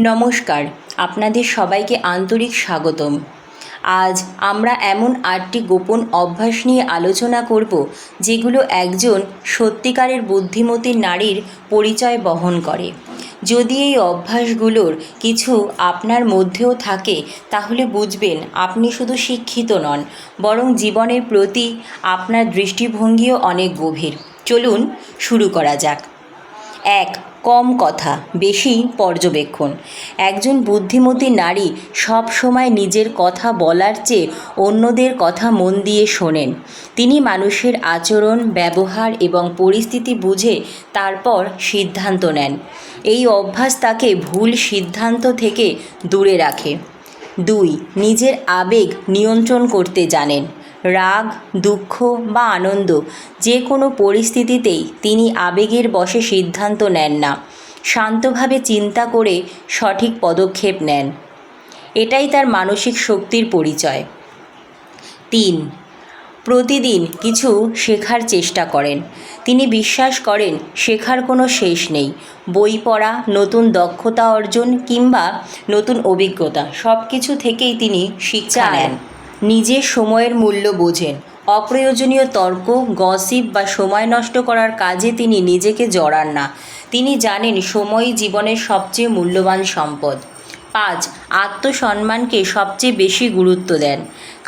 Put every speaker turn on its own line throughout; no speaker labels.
নমস্কার, আপনাদের সবাইকে আন্তরিক স্বাগতম। আজ আমরা এমন ৮টি গোপন অভ্যাস নিয়ে আলোচনা করব যেগুলো একজন সত্যিকারের বুদ্ধিমতী নারীর পরিচয় বহন করে। যদি এই অভ্যাসগুলোর কিছু আপনার মধ্যেও থাকে তাহলে বুঝবেন আপনি শুধু শিক্ষিত নন, বরং জীবনের প্রতি আপনার দৃষ্টিভঙ্গিও অনেক গভীর। চলুন শুরু করা যাক। ১. কম কথা, বেশি পর্যবেক্ষণ। একজন বুদ্ধিমতী নারী সব সময় নিজের কথা বলার চেয়ে অন্যদের কথা মন দিয়ে শোনেন। তিনি মানুষের আচরণ, ব্যবহার এবং পরিস্থিতি বুঝে তারপর সিদ্ধান্ত নেন। এই অভ্যাস তাকে ভুল সিদ্ধান্ত থেকে দূরে রাখে। ২. নিজের আবেগ নিয়ন্ত্রণ করতে জানেন। রাগ, দুঃখ বা আনন্দ যে কোনো পরিস্থিতিতেই তিনি আবেগের বশে সিদ্ধান্ত নেন না, শান্তভাবে চিন্তা করে সঠিক পদক্ষেপ নেন। এটাই তার মানসিক শক্তির পরিচয়। ৩. প্রতিদিন কিছু শেখার চেষ্টা করেন। তিনি বিশ্বাস করেন শেখার কোনো শেষ নেই। বই পড়া, নতুন দক্ষতা অর্জন কিংবা নতুন অভিজ্ঞতা সব কিছু থেকেই তিনি শিক্ষা নেন। নিজের সময়ের মূল্য বোঝেন। অপ্রয়োজনীয় তর্ক, গসিপ বা সময় নষ্ট করার কাজে তিনি নিজেকে জড়ান না। তিনি জানেন সময়ই জীবনের সবচেয়ে মূল্যবান সম্পদ। ৫. আত্মসম্মানকে সবচেয়ে বেশি গুরুত্ব দেন।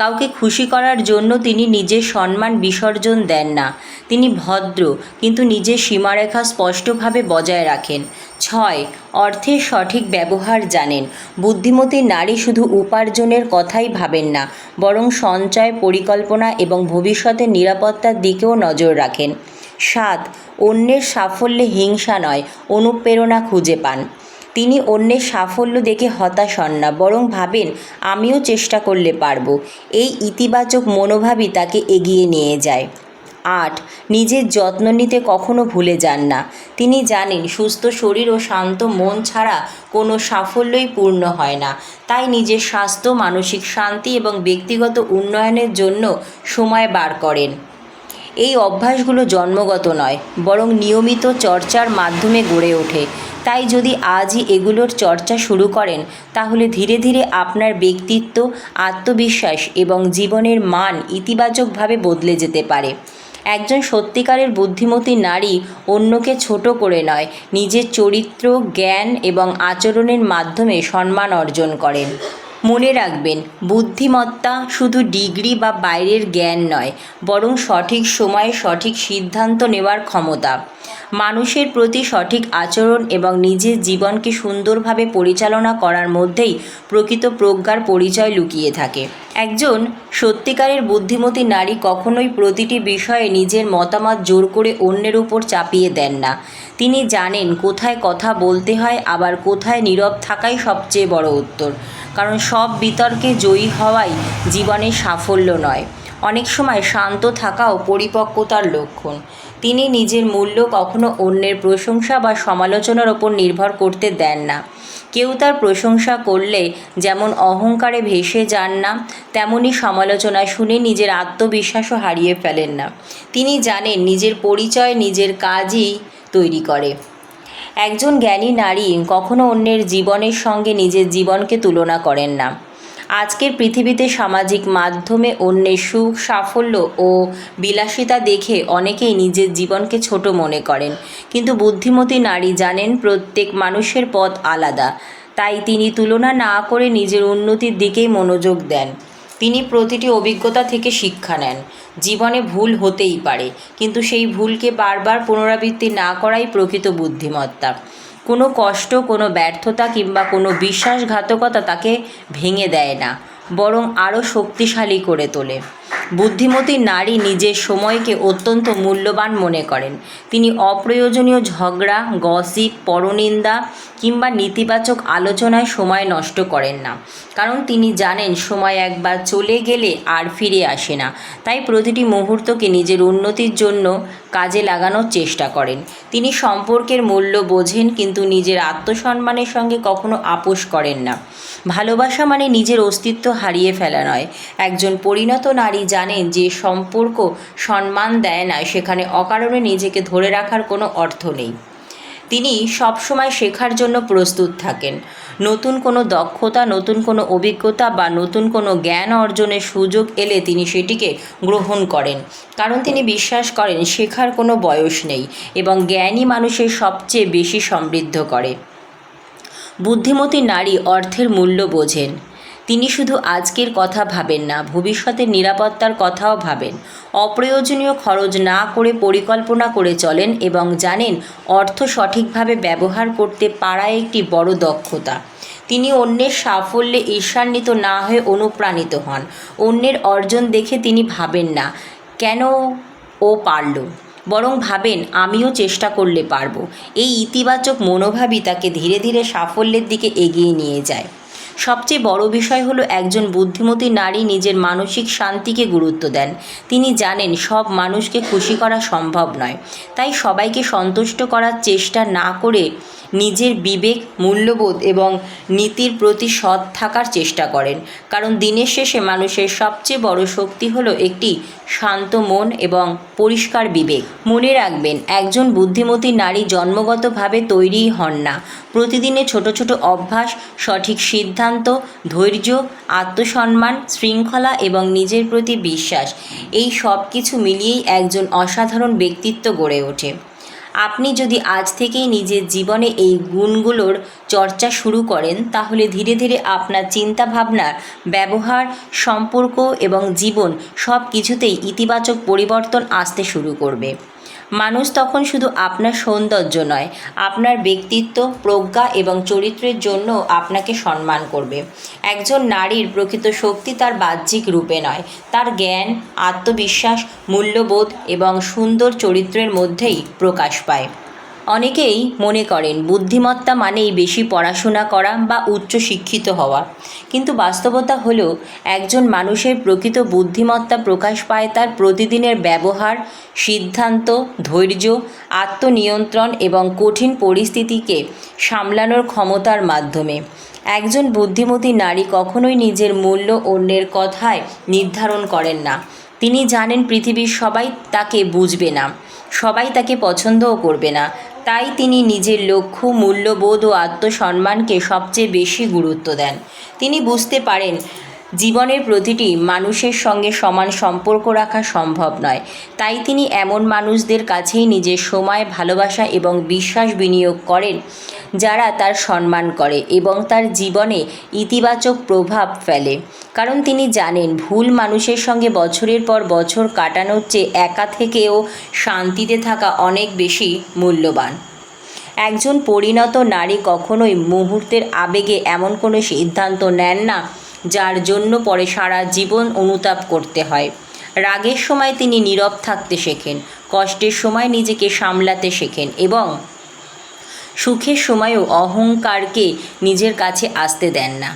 কাউকে খুশি করার জন্য তিনি নিজের সম্মান বিসর্জন দেন না। তিনি ভদ্র কিন্তু নিজের সীমারেখা স্পষ্টভাবে বজায় রাখেন। ৬. অর্থের সঠিক ব্যবহার জানেন। বুদ্ধিমতী নারী শুধু উপার্জনের কথাই ভাবেন না, বরং সঞ্চয়, পরিকল্পনা এবং ভবিষ্যতের নিরাপত্তার দিকেও নজর রাখেন। ৭. অন্যের সাফল্যে হিংসা নয়, অনুপ্রেরণা খুঁজে পান। তিনি অন্যের সাফল্য দেখে হতাশ হন না, বরং ভাবেন আমিও চেষ্টা করলে পারবো। এই ইতিবাচক মনোভাবই তাকে এগিয়ে নিয়ে যায়। ৮. নিজের যত্ন নিতে কখনো ভুলে যান না। তিনি জানেন সুস্থ শরীর ও শান্ত মন ছাড়া কোনো সাফল্যই পূর্ণ হয় না। তাই নিজের স্বাস্থ্য, মানসিক শান্তি এবং ব্যক্তিগত উন্নয়নের জন্য সময় বার করেন। এই অভ্যাসগুলো জন্মগত নয়, বরং নিয়মিত চর্চার মাধ্যমে গড়ে ওঠে। তাই যদি আজই এগুলোর চর্চা শুরু করেন তাহলে ধীরে ধীরে আপনার ব্যক্তিত্ব, আত্মবিশ্বাস এবং জীবনের মান ইতিবাচকভাবে বদলে যেতে পারে। একজন সত্যিকারের বুদ্ধিমতী নারী অন্যকে ছোট করে নয়, নিজের চরিত্র, জ্ঞান এবং আচরণের মাধ্যমে সম্মান অর্জন করেন। মনে রাখবেন, বুদ্ধিমত্তা শুধু ডিগ্রি বা বাইরের জ্ঞান নয়, বরং সঠিক সময়ে সঠিক সিদ্ধান্ত নেওয়ার ক্ষমতা। মানুষের প্রতি সঠিক আচরণ এবং নিজের জীবনকে সুন্দরভাবে পরিচালনা করার মধ্যেই প্রকৃত প্রজ্ঞার পরিচয় লুকিয়ে থাকে। একজন সত্যিকারের বুদ্ধিমতী নারী কখনোই প্রতিটি বিষয়ে নিজের মতামত জোর করে অন্যের উপর চাপিয়ে দেন না। তিনি জানেন কোথায় কথা বলতে হয়, আবার কোথায় নীরব থাকাই সবচেয়ে বড় উত্তর। কারণ সব বিতর্কে জয়ী হওয়াই জীবনের সাফল্য নয়, অনেক সময় শান্ত থাকাও পরিপক্কতার লক্ষণ। তিনি নিজের মূল্য কখনো অন্যের প্রশংসা বা সমালোচনার ওপর নির্ভর করতে দেন না। কেউ তার প্রশংসা করলে যেমন অহংকারে ভেসে যান না, তেমনি সমালোচনা শুনে নিজের আত্মবিশ্বাসও হারিয়ে ফেলেন না। তিনি জানেন নিজের পরিচয় নিজের কাজই তৈরি করে। একজন জ্ঞানী নারী কখনো অন্যের জীবনের সঙ্গে নিজের জীবনকে তুলনা করেন না। আজকের পৃথিবীতে সামাজিক মাধ্যমে অন্যের সুখ, সাফল্য ও বিলাসিতা দেখে অনেকেই নিজের জীবনকে ছোট মনে করেন, কিন্তু বুদ্ধিমতী নারী জানেন প্রত্যেক মানুষের পথ আলাদা। তাই তিনি তুলনা না করে নিজের উন্নতির দিকেই মনোযোগ দেন। তিনি প্রতিটি অভিজ্ঞতা থেকে শিক্ষা নেন। জীবনে ভুল হতেই পারে, কিন্তু সেই ভুলকে বারবার পুনরাবৃত্তি না করাই প্রকৃত বুদ্ধিমত্তা। কোনো কষ্ট, কোনো ব্যর্থতা কিংবা কোনো বিশ্বাসঘাতকতা তাকে ভেঙে দেয় না, বরং আরও শক্তিশালী করে তোলে। বুদ্ধিমতী নারী নিজের সময়কে অত্যন্ত মূল্যবান মনে করেন। তিনি অপ্রয়োজনীয় ঝগড়া, গসিপ, পরনিন্দা কিংবা নেতিবাচক আলোচনায় সময় নষ্ট করেন না, কারণ তিনি জানেন সময় একবার চলে গেলে আর ফিরে আসে না। তাই প্রতিটি মুহূর্তকে নিজের উন্নতির জন্য কাজে লাগানোর চেষ্টা করেন। তিনি সম্পর্কের মূল্য বোঝেন, কিন্তু নিজের আত্মসম্মানের সঙ্গে কখনো আপোষ করেন না। ভালোবাসা মানে নিজের অস্তিত্ব হারিয়ে ফেলা নয়। একজন পরিণত নারী জানেন যে সম্পর্ক সম্মান দেয় না সেখানে অকারণে নিজেকে ধরে রাখার কোনো অর্থ নেই। তিনি সবসময় শেখার জন্য প্রস্তুত থাকেন। নতুন কোনো দক্ষতা, নতুন কোনো অভিজ্ঞতা বা নতুন কোনো জ্ঞান অর্জনের সুযোগ এলে তিনি সেটিকে গ্রহণ করেন, কারণ তিনি বিশ্বাস করেন শেখার কোনো বয়স নেই এবং জ্ঞানই মানুষের সবচেয়ে বেশি সমৃদ্ধ করে। বুদ্ধিমতী নারী অর্থের মূল্য বোঝেন। তিনি শুধু আজকের কথা ভাবেন না, ভবিষ্যতের নিরাপত্তার কথাও ভাবেন। অপ্রয়োজনীয় খরচ না করে পরিকল্পনা করে চলেন এবং জানেন অর্থ সঠিকভাবে ব্যবহার করতে পারা একটি বড় দক্ষতা। তিনি অন্যের সাফল্যে ঈর্ষান্বিত না হয়ে অনুপ্রাণিত হন। অন্যের অর্জন দেখে তিনি ভাবেন না কেন ও পারল, বরং ভাবেন আমিও চেষ্টা করলে পারব। এই ইতিবাচক মনোভাবই তাকে ধীরে ধীরে সাফল্যের দিকে এগিয়ে নিয়ে যায়। সবচেয়ে বড় বিষয় হলো একজন বুদ্ধিমতী নারী নিজের মানসিক শান্তিকে গুরুত্ব দেন। তিনি জানেন সব মানুষকে খুশি করা সম্ভব নয়, তাই সবাইকে সন্তুষ্ট করার চেষ্টা না করে নিজের বিবেক, মূল্যবোধ এবং নীতির প্রতি সৎ থাকার চেষ্টা করেন। কারণ দিনের শেষে মানুষের সবচেয়ে বড় শক্তি হলো একটি শান্ত মন এবং পরিষ্কার বিবেক। মনে রাখবেন, একজন বুদ্ধিমতী নারী জন্মগতভাবে তৈরিই হন না। প্রতিদিনের ছোট ছোট অভ্যাস, সঠিক সিদ্ধান্ত, ধৈর্য, আত্মসম্মান, শৃঙ্খলা এবং নিজের প্রতি বিশ্বাস, এই সব কিছু মিলিয়েই একজন অসাধারণ ব্যক্তিত্ব গড়ে ওঠে। আপনি যদি আজ থেকেই নিজের জীবনে এই গুণগুলোর চর্চা শুরু করেন, তাহলে ধীরে ধীরে আপনার চিন্তাভাবনা, ব্যবহার, সম্পর্ক এবং জীবন সব কিছুতেই ইতিবাচক পরিবর্তন আসতে শুরু করবে। মানুষ তখন শুধু আপনার সৌন্দর্য নয়, আপনার ব্যক্তিত্ব, প্রজ্ঞা এবং চরিত্রের জন্য আপনাকে সম্মান করবে। একজন নারীর প্রকৃত শক্তি তার বাহ্যিক রূপে নয়, তার জ্ঞান, আত্মবিশ্বাস, মূল্যবোধ এবং সুন্দর চরিত্রের মধ্যেই প্রকাশ পায়। অনেকেই মনে করেন বুদ্ধিমত্তা মানেই বেশি পড়াশোনা করা বা উচ্চ শিক্ষিত হওয়া, কিন্তু বাস্তবতা হলো একজন মানুষের প্রকৃত বুদ্ধিমত্তা প্রকাশ পায় তার প্রতিদিনের ব্যবহার, সিদ্ধান্ত, ধৈর্য, আত্মনিয়ন্ত্রণ এবং কঠিন পরিস্থিতিকে সামলানোর ক্ষমতার মাধ্যমে। একজন বুদ্ধিমতী নারী কখনোই নিজের মূল্য অন্যের কথায় নির্ধারণ করেন না। তিনি জানেন পৃথিবীর সবাই তাকে বুঝবে না, সবাই তাকে পছন্দও করবে না। তাই তিনি নিজের লক্ষ্য, মূল্যবোধ ও আত্মসম্মানকে সবচেয়ে বেশি গুরুত্ব দেন। তিনি বুঝতে পারেন জীবনের প্রতিটি মানুষের সঙ্গে সমান সম্পর্ক রাখা সম্ভব নয়, তাই তিনি এমন মানুষদের কাছেই নিজের সময়, ভালোবাসা এবং বিশ্বাস বিনিয়োগ করেন যারা তার সম্মান করে এবং তার জীবনে ইতিবাচক প্রভাব ফেলে। কারণ তিনি জানেন ভুল মানুষের সঙ্গে বছরের পর বছর কাটানোর চেয়ে একা থেকেও শান্তিতে থাকা অনেক বেশি মূল্যবান। একজন পরিণত নারী কখনোই মুহূর্তের আবেগে এমন কোনো সিদ্ধান্ত নেন না যার জন্য পরে সারা জীবন অনুতাপ করতে হয়। রাগের সময় তিনি নীরব থাকতে শেখেন, কষ্টের সময় নিজেকে সামলাতে শেখেন এবং সুখের সময়ও অহংকারকে নিজের কাছে আসতে দেন না।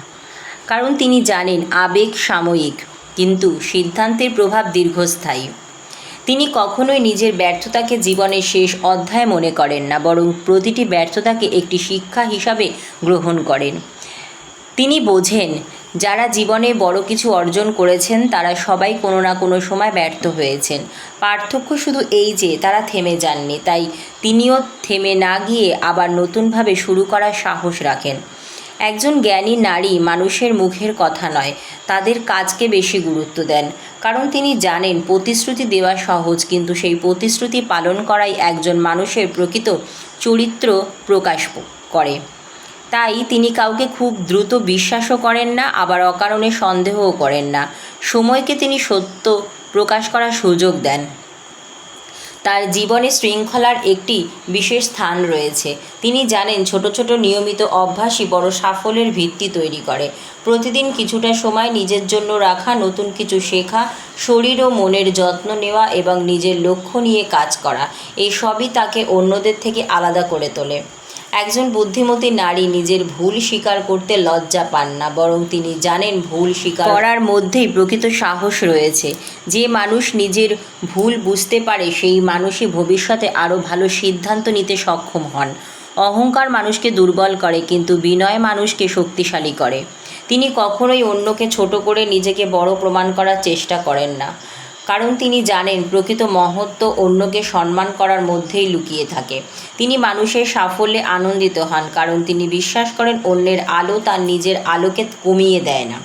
কারণ তিনি জানেন আবেগ সাময়িক, কিন্তু সিদ্ধান্তের প্রভাব দীর্ঘস্থায়ী। তিনি কখনোই নিজের ব্যর্থতাকে জীবনের শেষ অধ্যায় মনে করেন না, বরং প্রতিটি ব্যর্থতাকে একটি শিক্ষা হিসাবে গ্রহণ করেন। তিনি বোঝেন যারা জীবনে বড় কিছু অর্জন করেছেন তারা সবাই কোনো না কোনো সময় ব্যর্থ হয়েছেন। পার্থক্য শুধু এই যে তারা থেমে যাননি, তাই তিনিও থেমে না গিয়ে আবার নতুনভাবে শুরু করার সাহস রাখেন। একজন জ্ঞানী নারী মানুষের মুখের কথা নয়, তাদের কাজকে বেশি গুরুত্ব দেন। কারণ তিনি জানেন প্রতিশ্রুতি দেওয়া সহজ, কিন্তু সেই প্রতিশ্রুতি পালন করাই একজন মানুষের প্রকৃত চরিত্র প্রকাশ করে। তাই তিনি কাউকে খুব দ্রুত বিশ্বাসও করেন না, আবার অকারণে সন্দেহও করেন না। সময়কে তিনি সত্য প্রকাশ করার সুযোগ দেন। তার জীবনে শৃঙ্খলার একটি বিশেষ স্থান রয়েছে। তিনি জানেন ছোট ছোট নিয়মিত অভ্যাসই বড় সাফল্যের ভিত্তি তৈরি করে। প্রতিদিন কিছুটা সময় নিজের জন্য রাখা, নতুন কিছু শেখা, শরীর ও মনের যত্ন নেওয়া এবং নিজের লক্ষ্য নিয়ে কাজ করা, এই সবই তাকে অন্যদের থেকে আলাদা করে তোলে। একজন বুদ্ধিমতী নারী নিজের ভুল স্বীকার করতে লজ্জা পান না, বরং তিনি জানেন ভুল স্বীকার করার মধ্যেই প্রকৃত সাহস রয়েছে। যে মানুষ নিজের ভুল বুঝতে পারে সেই মানুষই ভবিষ্যতে আরও ভালো সিদ্ধান্ত নিতে সক্ষম হন। অহংকার মানুষকে দুর্বল করে, কিন্তু বিনয় মানুষকে শক্তিশালী করে। তিনি কখনোই অন্যকে ছোট করে নিজেকে বড় প্রমাণ করার চেষ্টা করেন না। কারণ তিনি জানেন প্রকৃত মহত্ব অন্যকে সম্মান করার মধ্যেই লুকিয়ে থাকে। তিনি মানুষের সাফল্যে আনন্দিত হন কারণ তিনি বিশ্বাস করেন অন্যের আলো তার নিজের আলোকে কমিয়ে দেয় না।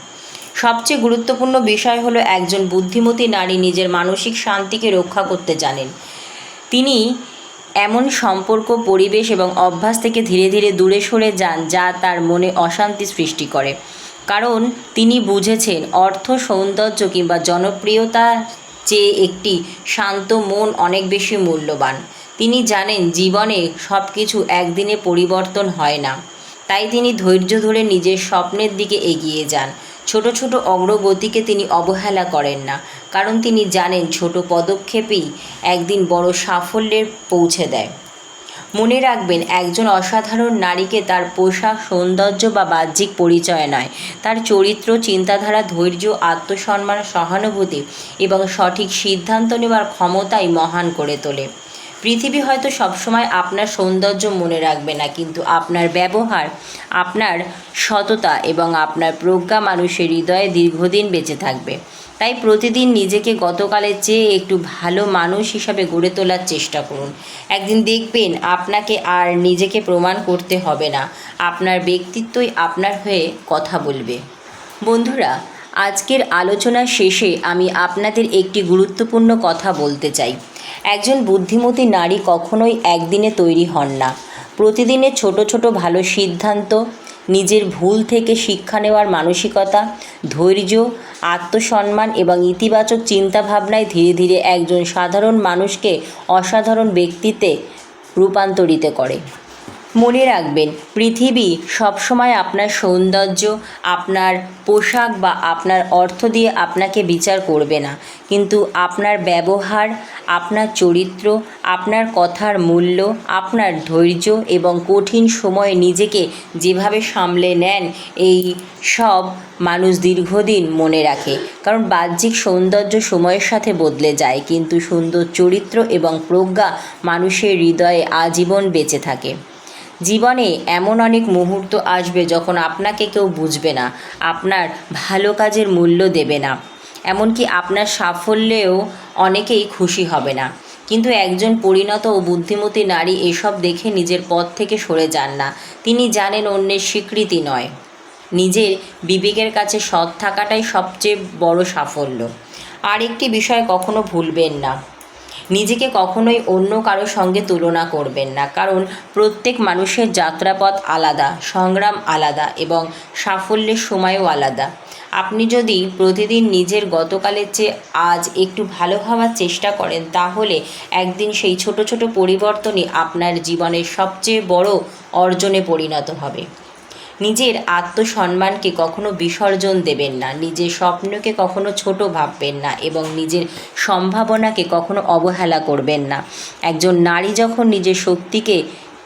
সবচেয়ে গুরুত্বপূর্ণ বিষয় হলো একজন বুদ্ধিমতী নারী নিজের মানসিক শান্তিকে রক্ষা করতে জানেন। তিনি এমন সম্পর্ক, পরিবেশ এবং অভ্যাস থেকে ধীরে ধীরে দূরে সরে যান যা তার মনে অশান্তি সৃষ্টি করে, কারণ তিনি বুঝেছেন অর্থ, সৌন্দর্য কিংবা জনপ্রিয়তার চেয়ে একটি শান্ত মন অনেক বেশি মূল্যবান। তিনি জানেন জীবনে সব কিছু একদিনে পরিবর্তন হয় না, তাই তিনি ধৈর্য ধরে নিজের স্বপ্নের দিকে এগিয়ে যান। ছোট ছোট অগ্রগতিকে তিনি অবহেলা করেন না, কারণ তিনি জানেন ছোট পদক্ষেপেই একদিন বড় সাফল্যে পৌঁছে দেয়। মনে রাখবেন, একজন অসাধারণ নারীকে তার পোশাক, সৌন্দর্য বা বাহ্যিক পরিচয় নয়, তার চরিত্র, চিন্তাধারা, ধৈর্য, আত্মসম্মান, সহানুভূতি এবং সঠিক সিদ্ধান্ত নেওয়ার ক্ষমতাই মহান করে তোলে। পৃথিবী হয়তো সবসময় আপনার সৌন্দর্য মনে রাখবে না, কিন্তু আপনার ব্যবহার, আপনার সততা এবং আপনার প্রজ্ঞা মানুষের হৃদয়ে দীর্ঘদিন বেঁচে থাকবে। তাই প্রতিদিন নিজেকে গতকালের চেয়ে একটু ভালো মানুষ হিসাবে গড়ে তোলার চেষ্টা করুন। একদিন দেখবেন আপনাকে আর নিজেকে প্রমাণ করতে হবে না, আপনার ব্যক্তিত্বই আপনার হয়ে কথা বলবে। বন্ধুরা, আজকের আলোচনার শেষে আমি আপনাদের একটি গুরুত্বপূর্ণ কথা বলতে চাই। একজন বুদ্ধিমতী নারী কখনোই একদিনে তৈরি হন না। প্রতিদিনের ছোট ছোট ভালো সিদ্ধান্ত, নিজের ভুল থেকে শিক্ষা নেওয়ার মানসিকতা, ধৈর্য, আত্মসম্মান এবং ইতিবাচক চিন্তাভাবনায় ধীরে ধীরে একজন সাধারণ মানুষকে অসাধারণ ব্যক্তিত্বে রূপান্তরিত করে। মনে রাখবেন, পৃথিবী সবসময় আপনার সৌন্দর্য, আপনার পোশাক বা আপনার অর্থ দিয়ে আপনাকে বিচার করবে না, কিন্তু আপনার ব্যবহার, আপনার চরিত্র, আপনার কথার মূল্য, আপনার ধৈর্য এবং কঠিন সময়ে নিজেকে যেভাবে সামলে নেন, এই সব মানুষ দীর্ঘদিন মনে রাখে। কারণ বাহ্যিক সৌন্দর্য সময়ের সাথে বদলে যায়, কিন্তু সুন্দর চরিত্র এবং প্রজ্ঞা মানুষের হৃদয়ে আজীবন বেঁচে থাকে। জীবনে এমন অনেক মুহূর্ত আসবে যখন আপনাকে কেউ বুঝবে না, আপনার ভালো কাজের মূল্য দেবে না, এমনকি আপনার সাফল্যেও অনেকেই খুশি হবে না। কিন্তু একজন পরিণত ও বুদ্ধিমতী নারী এসব দেখে নিজের পথ থেকে সরে যান না। তিনি জানেন অন্যের স্বীকৃতি নয়, নিজের বিবেকের কাছে সৎ থাকাটাই সবচেয়ে বড় সাফল্য। আর একটি বিষয় কখনো ভুলবেন না, নিজেকে কখনোই অন্য কারো সঙ্গে তুলনা করবেন না, কারণ প্রত্যেক মানুষের যাত্রাপথ আলাদা, সংগ্রাম আলাদা এবং সাফল্যের সময়ও আলাদা। আপনি যদি প্রতিদিন নিজের গতকালের চেয়ে আজ একটু ভালো হওয়ার চেষ্টা করেন, তাহলে একদিন সেই ছোট ছোট পরিবর্তনই আপনার জীবনের সবচেয়ে বড় অর্জনে পরিণত হবে। নিজের আত্মসম্মানকে কখনো বিসর্জন দেবেন না, নিজের স্বপ্নকে কখনো ছোট ভাববেন না এবং নিজের সম্ভাবনাকে কখনো অবহেলা করবেন না। একজন নারী যখন নিজের শক্তিকে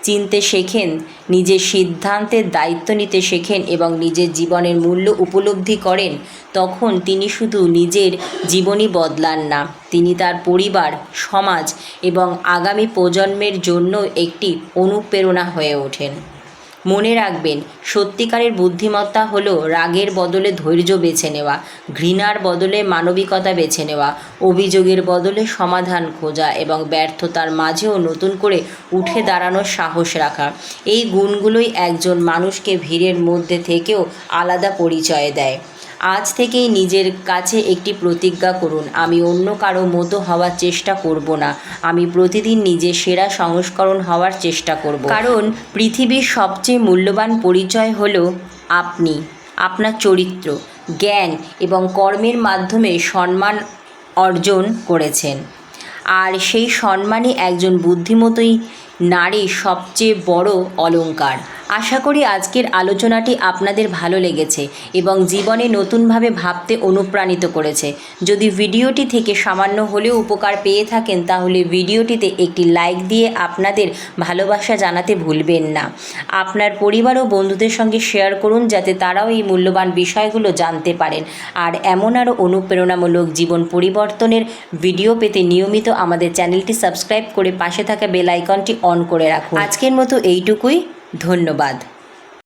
চিনতে শেখেন, নিজের সিদ্ধান্তের দায়িত্ব নিতে শেখেন এবং নিজের জীবনের মূল্য উপলব্ধি করেন, তখন তিনি শুধু নিজের জীবনই বদলান না, তিনি তার পরিবার, সমাজ এবং আগামী প্রজন্মের জন্য একটি অনুপ্রেরণা হয়ে ওঠেন। মনে রাখবেন, সত্যিকারের বুদ্ধিমত্তা হলো রাগের বদলে ধৈর্য বেছে নেওয়া, ঘৃণার বদলে মানবিকতা বেছে নেওয়া, অভিযোগের বদলে সমাধান খোঁজা এবং ব্যর্থতার মাঝেও নতুন করে উঠে দাঁড়ানোর সাহস রাখা। এই গুণগুলোই একজন মানুষকে ভিড়ের মধ্যে থেকেও আলাদা পরিচয় দেয়। আজ থেকেই নিজের কাছে একটি প্রতিজ্ঞা করুন, আমি অন্য কারো মতো হওয়ার চেষ্টা করব না, আমি প্রতিদিন নিজের সেরা সংস্করণ হওয়ার চেষ্টা করব। কারণ পৃথিবীর সবচেয়ে মূল্যবান পরিচয় হলো আপনি, আপনার চরিত্র, জ্ঞান এবং কর্মের মাধ্যমে সম্মান অর্জন করেছেন। আর সেই সম্মানই একজন বুদ্ধিমতী নারীর সবচেয়ে বড় অলংকার। আশা করি আজকের আলোচনাটি আপনাদের ভালো লেগেছে এবং জীবনে নতুনভাবে ভাবতে অনুপ্রাণিত করেছে। যদি ভিডিওটি থেকে সামান্য হলেও উপকার পেয়ে থাকেন, তাহলে ভিডিওটিতে একটি লাইক দিয়ে আপনাদের ভালোবাসা জানাতে ভুলবেন না। আপনার পরিবার ও বন্ধুদের সঙ্গে শেয়ার করুন, যাতে তারাও এই মূল্যবান বিষয়গুলো জানতে পারেন। আর এমন আরও অনুপ্রেরণামূলক জীবন পরিবর্তনের ভিডিও পেতে নিয়মিত আমাদের চ্যানেলটি সাবস্ক্রাইব করে পাশে থাকা বেল আইকনটি অন করে রাখুন। আজকের মতো এইটুকুই, ধন্যবাদ।